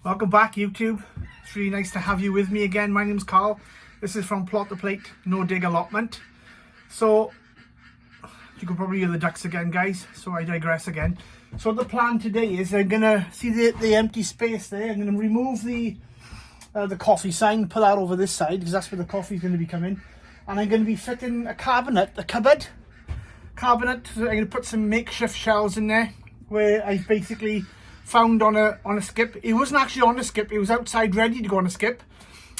Welcome back, YouTube. It's really nice to have you with me again. My name's Carl. This is from Plot to Plate, No Dig Allotment. So, you can probably hear the ducks again, guys, so I digress again. So the plan today is I'm going to, see the empty space there, I'm going to remove the coffee sign, put that over this side, because that's where the coffee's going to be coming. And I'm going to be fitting a cupboard. I'm going to put some makeshift shelves in there, where I've basically found on a skip. It wasn't actually on a skip, it was outside ready to go on a skip.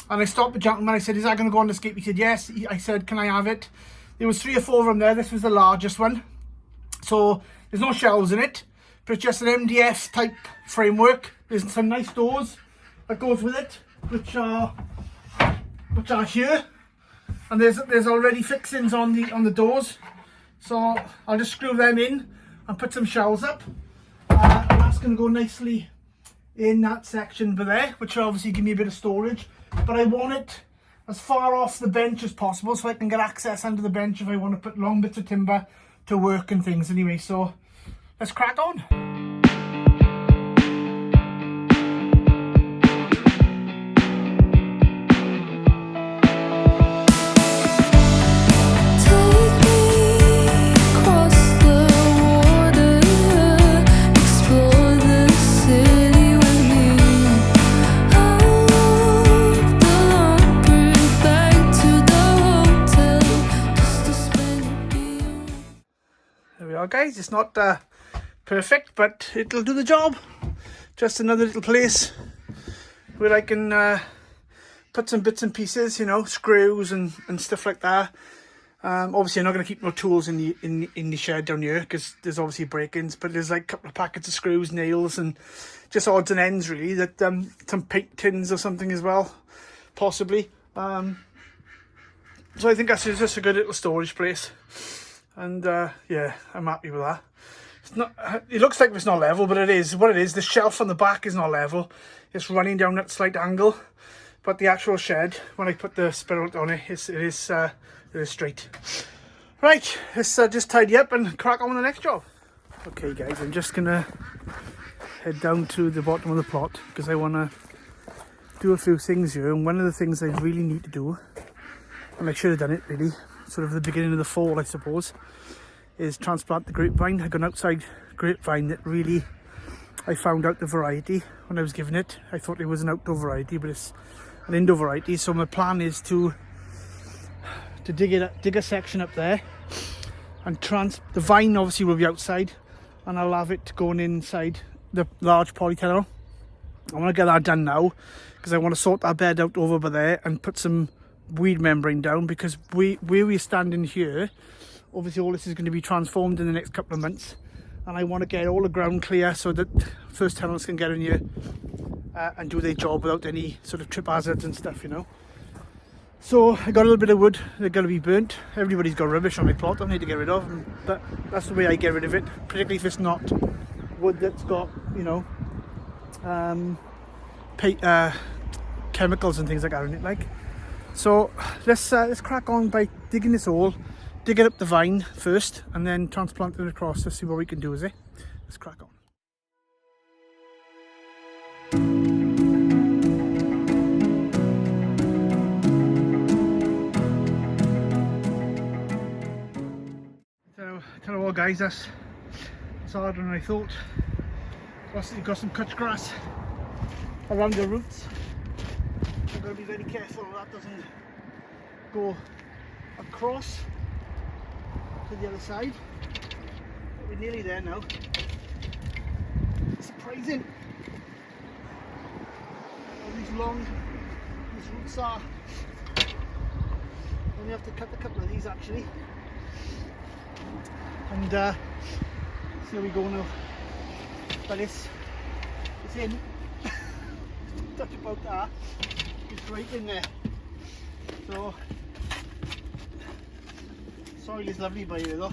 And I stopped the gentleman, I said, is that going to go on the skip? He said, yes. I said, can I have it? There was 3 or 4 of them there, this was the largest one. So, there's no shelves in it, but it's just an MDF type framework. There's some nice doors that goes with it, which are here. And there's already fixings on the doors. So, I'll just screw them in and put some shelves up. And that's going to go nicely in that section there, which will obviously give me a bit of storage. But I want it as far off the bench as possible so I can get access under the bench if I want to put long bits of timber to work and things anyway. So let's crack on. Guys, it's not perfect, but it'll do the job. Just another little place where I can put some bits and pieces, you know, screws and stuff like that. Obviously I'm not going to keep no tools in the shed down here because there's obviously break-ins, but there's like a couple of packets of screws, nails, and just odds and ends really, that some paint tins or something as well, possibly. So I think that's just a good little storage place. And yeah, I'm happy with that. It's not, it looks like it's not level, but it is what it is. The shelf on the back is not level, it's running down at a slight angle, but the actual shed, when I put the spirit on it, it is straight. Right, let's just tidy up and crack on with the next job. Okay guys, I'm just gonna head down to the bottom of the plot because I want to do a few things here, and one of the things I really need to do, and I should have done it really sort of the beginning of the fall I suppose, is transplant the grapevine. I got an outside grapevine that really, I found out the variety when I was given it. I thought it was an outdoor variety, but it's an indoor variety. So my plan is to dig a section up there, and the vine obviously will be outside, and I'll have it going inside the large polytunnel. I want to get that done now because I want to sort that bed out over by there and put some weed membrane down, because where we're standing here, obviously all this is going to be transformed in the next couple of months, and I want to get all the ground clear so that first tenants can get in here and do their job without any sort of trip hazards and stuff, you know. So I got a little bit of wood, they're going to be burnt. Everybody's got rubbish on my plot I need to get rid of, but that's the way I get rid of it, particularly if it's not wood that's got, you know, chemicals and things like that in it, like. So let's crack on by digging this hole, digging up the vine first, and then transplanting it across to see what we can do with it. Let's crack on. So, tell you what guys, that's harder than I thought. Plus you've got some cut grass around the roots. I've got to be very careful that doesn't go across to the other side. But we're nearly there now. It's surprising how these roots are. Only have to cut a couple of these actually. And so we go now. But it's in. Touch about that. It's right in there. So soil is lovely by here though. I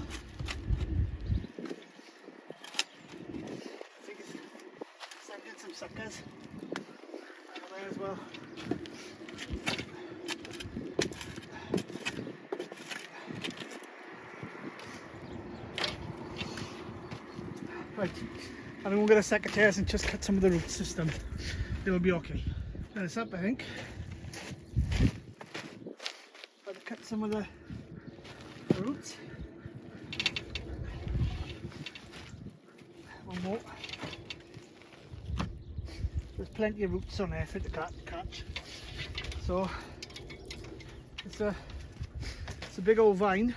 think it's sending some suckers out there as well. Right, and I'm going to get a secateurs and just cut some of the root system. it'll be okay. Turn this up, I think. I'll cut some of the roots. One more. There's plenty of roots on there for it to catch. So it's a big old vine.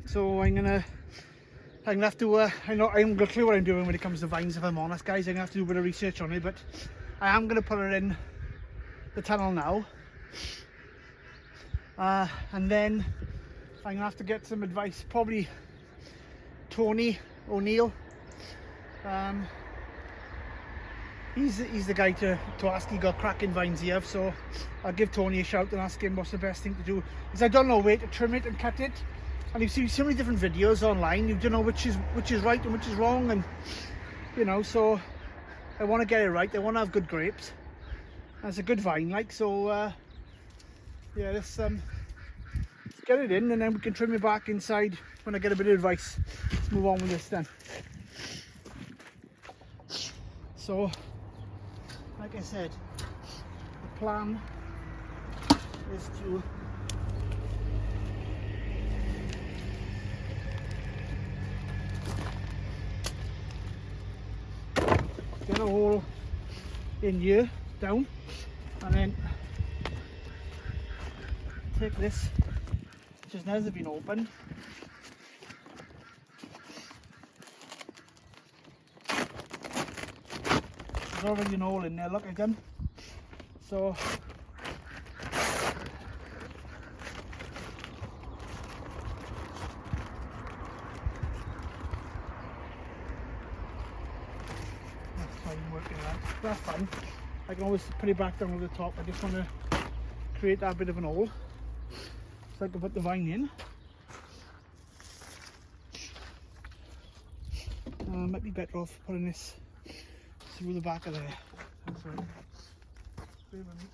So I'm gonna have to. I haven't got a clue what I'm doing when it comes to vines. If I'm honest, guys, I'm gonna have to do a bit of research on it. But I am gonna put it in the tunnel now, and then I'm gonna have to get some advice. Probably Tony O'Neill. He's the guy to ask. He got cracking vines here, so I'll give Tony a shout and ask him what's the best thing to do. Because I don't know where to trim it and cut it, and you see so many different videos online. You don't know which is right and which is wrong, and you know. So I want to get it right. I want to have good grapes. That's a good vine, like so. Yeah, let's get it in, and then we can trim it back inside when I get a bit of advice. Let's move on with this then. So, like I said, the plan is to get a hole in here, down, and then take this, which has never been opened. There's already an hole in there, look again. So that's fine working that. That's fine. I can always put it back down to the top. I just want to create that bit of an hole so I can put the vine in. Might be better off putting this through the back of there. That's right. Bear with me.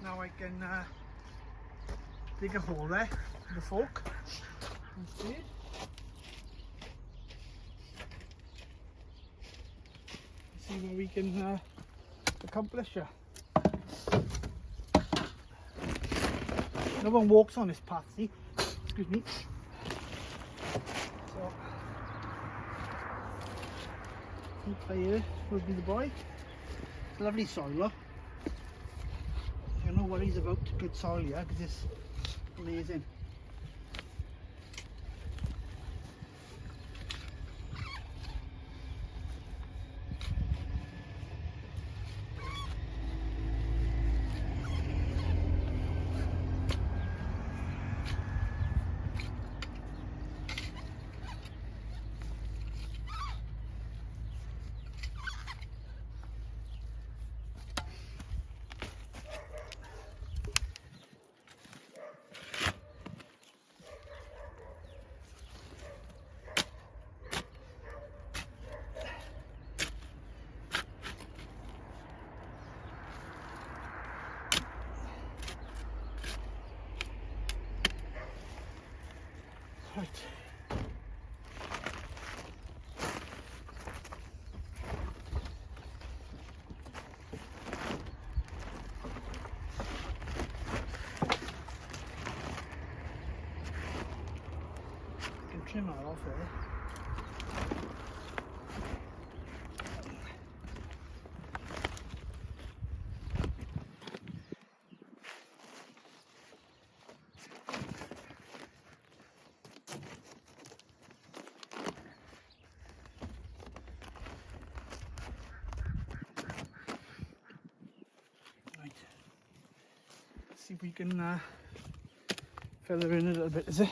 Now I can dig a hole there with a fork instead. See what we can accomplish here. No one walks on this path, see? Excuse me. So, right here will be the boy. Lovely soil, look. No worries about good soil here because it's amazing. Right. I can trim that off there. See if we can Feather in a little bit, is it?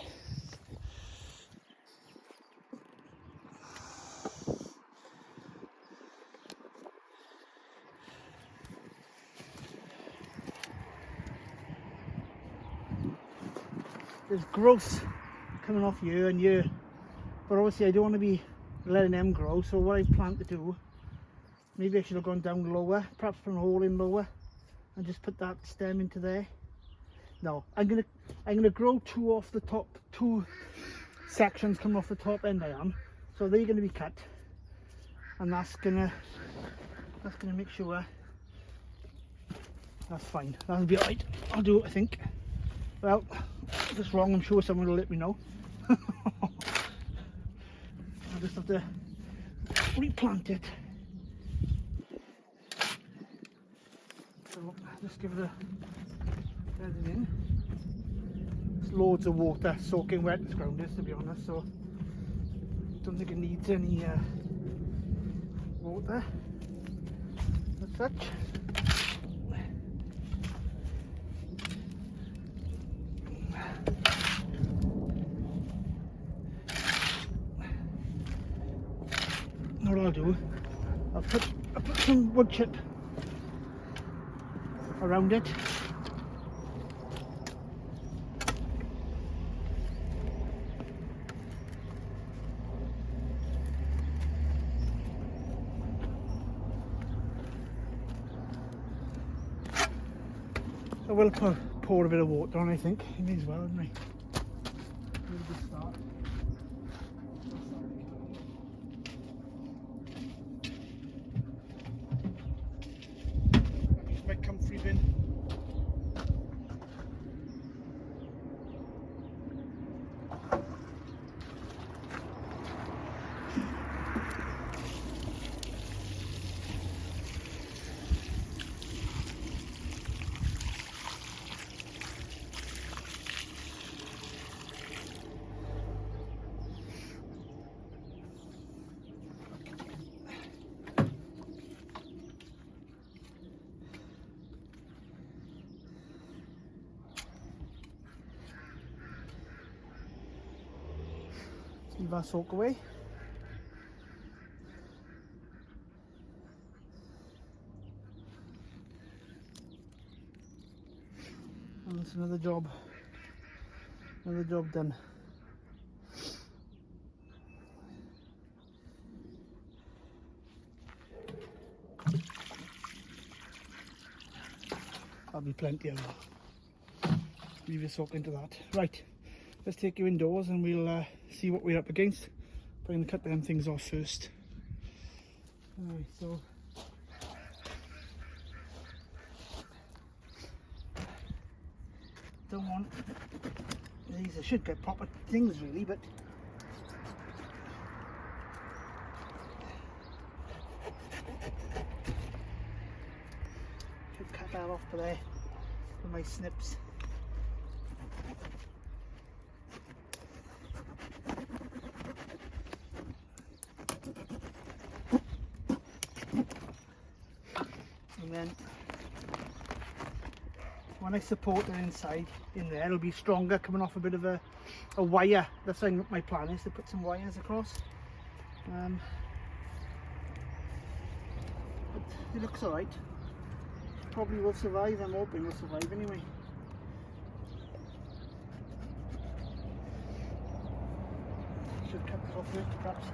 There's growth coming off year and year, but obviously I don't want to be letting them grow. So what I plan to do, maybe I should have gone down lower, perhaps put a hole in lower and just put that stem into there. No, I'm gonna grow two off the top, two sections coming off the top end I am. So they're gonna be cut, and that's gonna make sure that's fine. That'll be alright. I'll do it, I think. Well, if it's wrong, I'm sure someone will let me know. I'll just have to replant it. So just give it a bedding in. There's loads of water soaking wet this ground is, to be honest, so don't think it needs any water as such. What I'll do, I'll put some wood chip around it. So we'll pour a bit of water on, I think. It may as well, haven't we? A good start. Use my comfrey bin. Leave that soak away. And that's another job done. That'll be plenty of that. Leave it soak into that. Right. Let's take you indoors and we'll see what we're up against. But I'm going to cut them things off first. Alright, so don't want these. I should get proper things really, but should cut that off today with my snips. And then when I support it inside in there, it'll be stronger, coming off a bit of a wire. That's what my plan is, to put some wires across. But it looks alright. Probably will survive. I'm hoping will survive anyway. Should cut this off first, perhaps.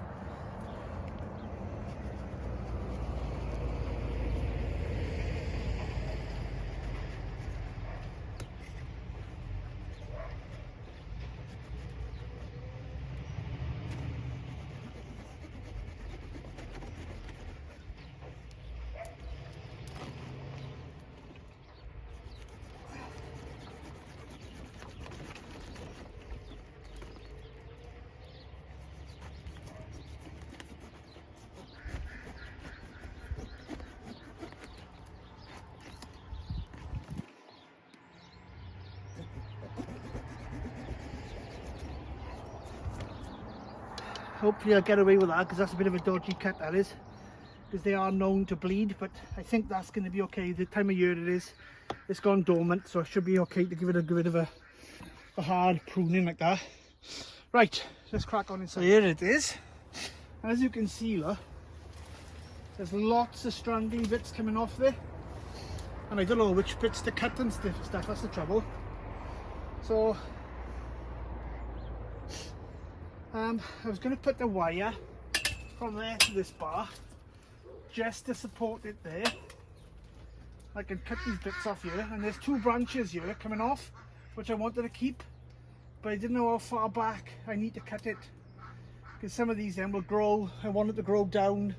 Hopefully I'll get away with that, because that's a bit of a dodgy cut, that is, because they are known to bleed, but I think that's going to be okay. The time of year it is, it's gone dormant, so it should be okay to give it a bit of a the hard pruning like that. Right, let's crack on inside. So here it is. As you can see, look, there's lots of strangling bits coming off there. And I don't know which bits to cut and stuff, that's the trouble. So, I was going to put the wire from there to this bar, just to support it there. I can cut these bits off here, and there's 2 branches here coming off, which I wanted to keep, but I didn't know how far back I need to cut it, because some of these then will grow. I want it to grow down,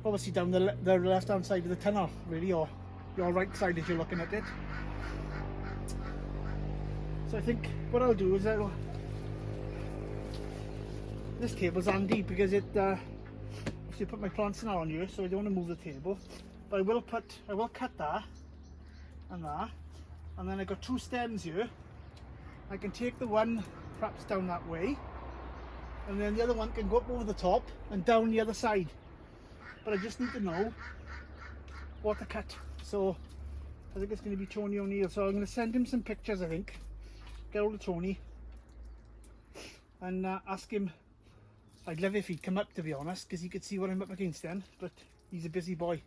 obviously down the left hand side of the tunnel, really, or your right side as you're looking at it. So I think what I'll do is this table's handy because it obviously put my plants in on here, so I don't want to move the table. But I will cut that, and then I got 2 stems here. I can take the one perhaps down that way, and then the other one can go up over the top and down the other side. But I just need to know what to cut. So I think it's going to be Tony O'Neill. So I'm going to send him some pictures, I think. Get hold of Tony and ask him. I'd love if he'd come up, to be honest, because he could see what I'm up against then, but he's a busy boy.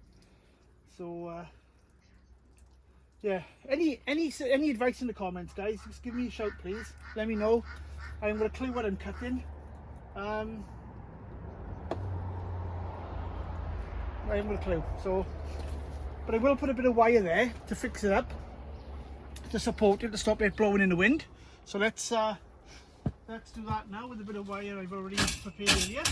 So yeah, any advice in the comments, guys, just give me a shout, please. Let me know. I haven't got a clue what I'm cutting. I haven't got a clue. So, but I will put a bit of wire there to fix it up, to support it, to stop it blowing in the wind. So let's do that now with a bit of wire I've already prepared earlier.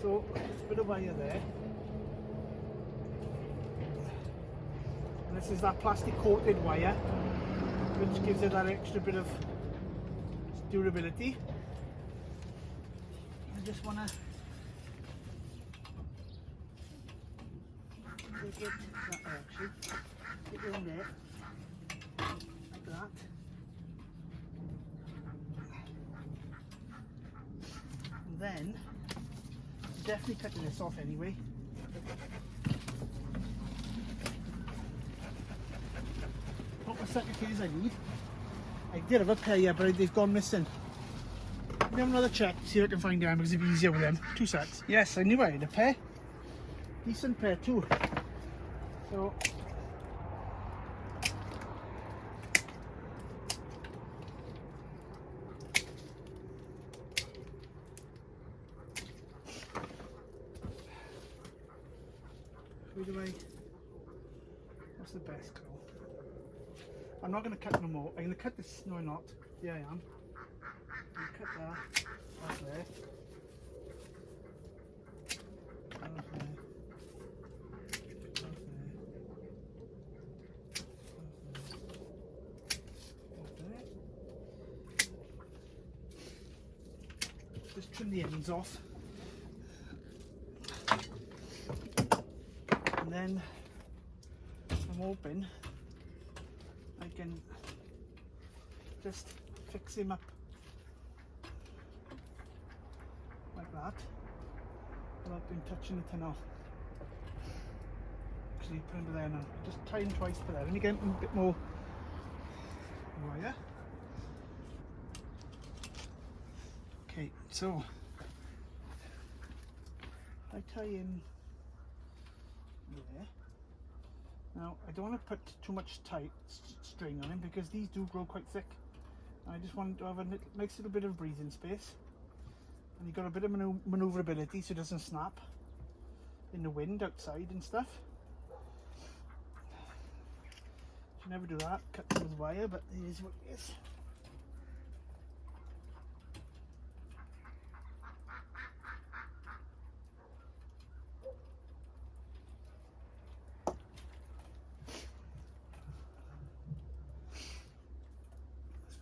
So a bit of wire there. And this is that plastic coated wire, which gives it that extra bit of durability. I just want to take it that direction, get it in there, like that. And then, definitely cutting this off anyway. Not my secretaries I need. I did have a pair here, but they've gone missing. Let me have another check, see if I can find them, because it'd be easier with them. 2 sets. Yes, I knew I had a pair. Decent pair too. So what's the best colour? I'm not going to cut no more. I'm going to cut this. No, I'm not. Yeah, I am. I'm going to cut that there. Just trim the ends off, and then I'm hoping I can just fix him up like that without him touching the tunnel. Actually, put him there now. Just tie him twice for that. Let me get him a bit more wire. Okay, so I tie in there. Now I don't want to put too much tight string on him because these do grow quite thick. I just want to have a nice little bit of breathing space, and you've got a bit of manoeuvrability so it doesn't snap in the wind outside and stuff. Should never do that, cut them with wire, but it is what it is.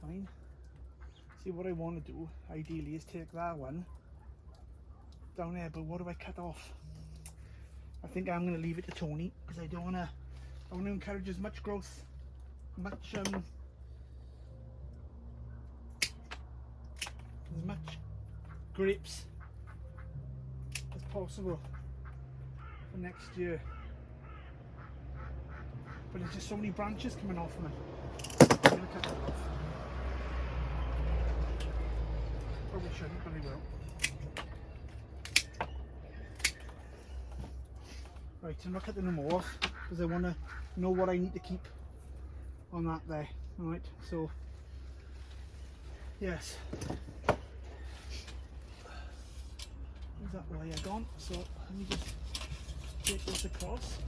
Fine. See, what I want to do ideally is take that one down there, but what do I cut off? I think I'm going to leave it to Tony because I don't want to. I want to encourage as much growth, as much grapes as possible for next year. but there's just so many branches coming off from it. I'm going to cut that off. Probably shouldn't, but I will. Right, I'm not cutting them all off because I want to know what I need to keep on that there. Alright, so yes, there's that wire gone, so let me just take this across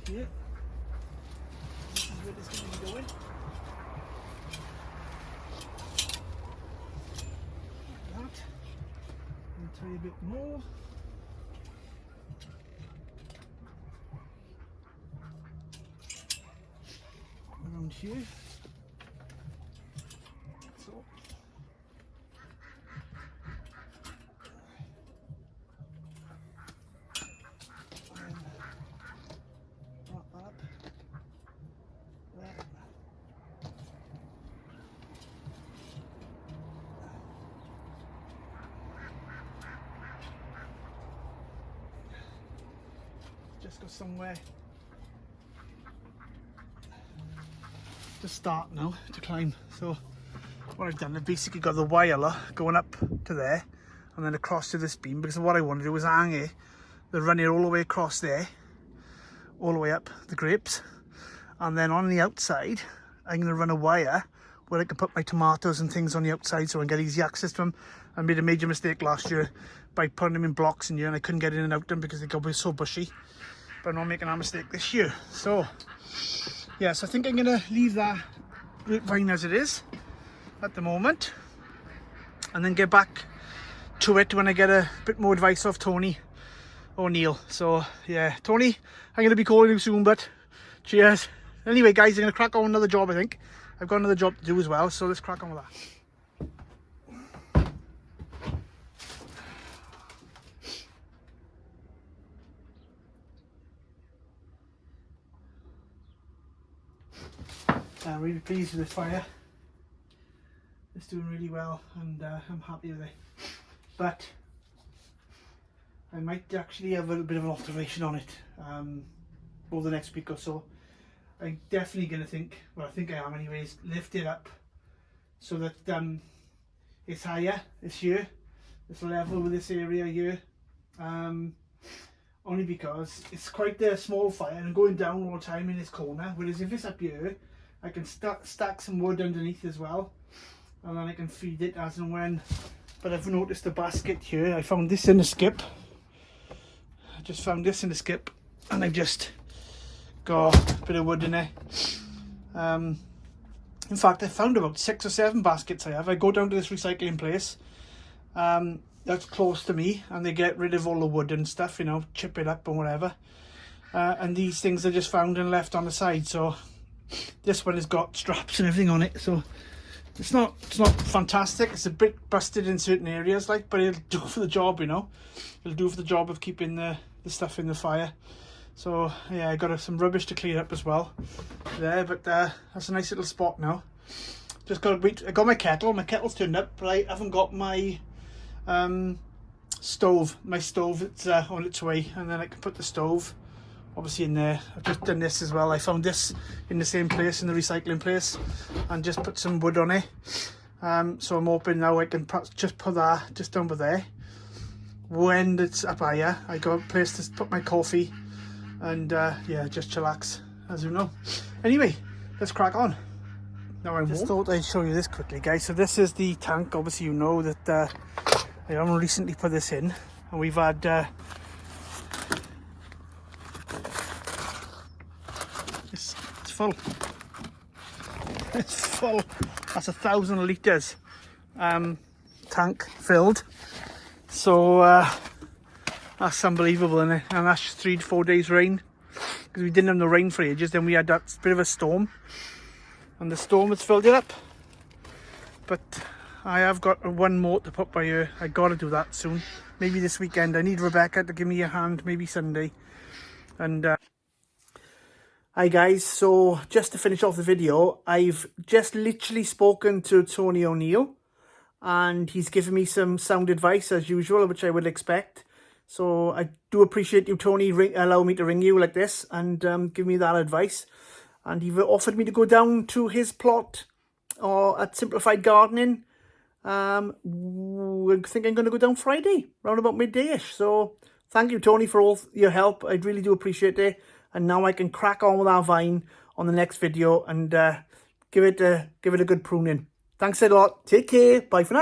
here. This is where this is going to be going. Like that. And try a bit more. Around here. So. And wrap that up. There. Just go somewhere to start now to climb. So what I've done, I've basically got the wire going up to there and then across to this beam, because what I want to do is hang it, then run it all the way across there, all the way up the grapes, and then on the outside I'm going to run a wire where I can put my tomatoes and things on the outside so I can get easy access to them. I made a major mistake last year by putting them in blocks in here and I couldn't get in and out them because they got so bushy, but I'm not making that mistake this year. So yes, I think I'm going to leave that grapevine as it is at the moment and then get back to it when I get a bit more advice off Tony or Neil. So yeah, Tony, I'm going to be calling you soon, but cheers. Anyway guys, I'm going to crack on another job. I think I've got another job to do as well, so let's crack on with that. I'm really pleased with this fire. It's doing really well and I'm happy with it. But I might actually have a little bit of an alteration on it over the next week or so. I'm definitely going to think, well I think I am anyways, lift it up so that it's higher this year. It's level with this area here. Only because it's quite a small fire and going down all the time in this corner, whereas if it's up here I can stack some wood underneath as well, and then I can feed it as and when. But I've noticed a basket here. I found this in the skip. I just found this in the skip and I've just got a bit of wood in there. In fact, I found about 6 or 7 baskets I have. I go down to this recycling place that's close to me and they get rid of all the wood and stuff, you know, chip it up and whatever. And these things I just found and left on the side. So this one has got straps and everything on it, so it's not fantastic. It's a bit busted in certain areas, like, but it'll do for the job, you know. It'll do for the job of keeping the stuff in the fire. So yeah, I got some rubbish to clean up as well there, but that's a nice little spot now. Just got to wait. I got my kettle. My kettle's turned up, but I haven't got my stove. My stove, it's on its way, and then I can put the stove obviously in there. I've just done this as well. I found this in the same place, in the recycling place, and just put some wood on it. So I'm hoping now I can perhaps just put that just over there. When it's up higher, I got a place to put my coffee and yeah, just chillax, as you know. Anyway, let's crack on. Now I just thought I'd show you this quickly, guys. So this is the tank. Obviously you know that I only recently put this in, and we've had it's full. It's full. That's 1,000 litres tank filled. So that's unbelievable, isn't it? And that's just 3 to 4 days rain, because we didn't have no rain for ages. Then we had that bit of a storm, and the storm has filled it up. But I have got one more to put by here. I got to do that soon, maybe this weekend. I need Rebecca to give me a hand, maybe Sunday. And hi guys, so just to finish off the video, I've just literally spoken to Tony O'Neill, and he's given me some sound advice as usual, which I would expect. So I do appreciate you, Tony, allow me to ring you like this and give me that advice. And he offered me to go down to his plot or at Simplified Gardening. I think I'm going to go down Friday, around about midday-ish. So thank you, Tony, for all your help. I really do appreciate it. And now I can crack on with our vine on the next video and give it a good pruning. Thanks a lot. Take care. Bye for now.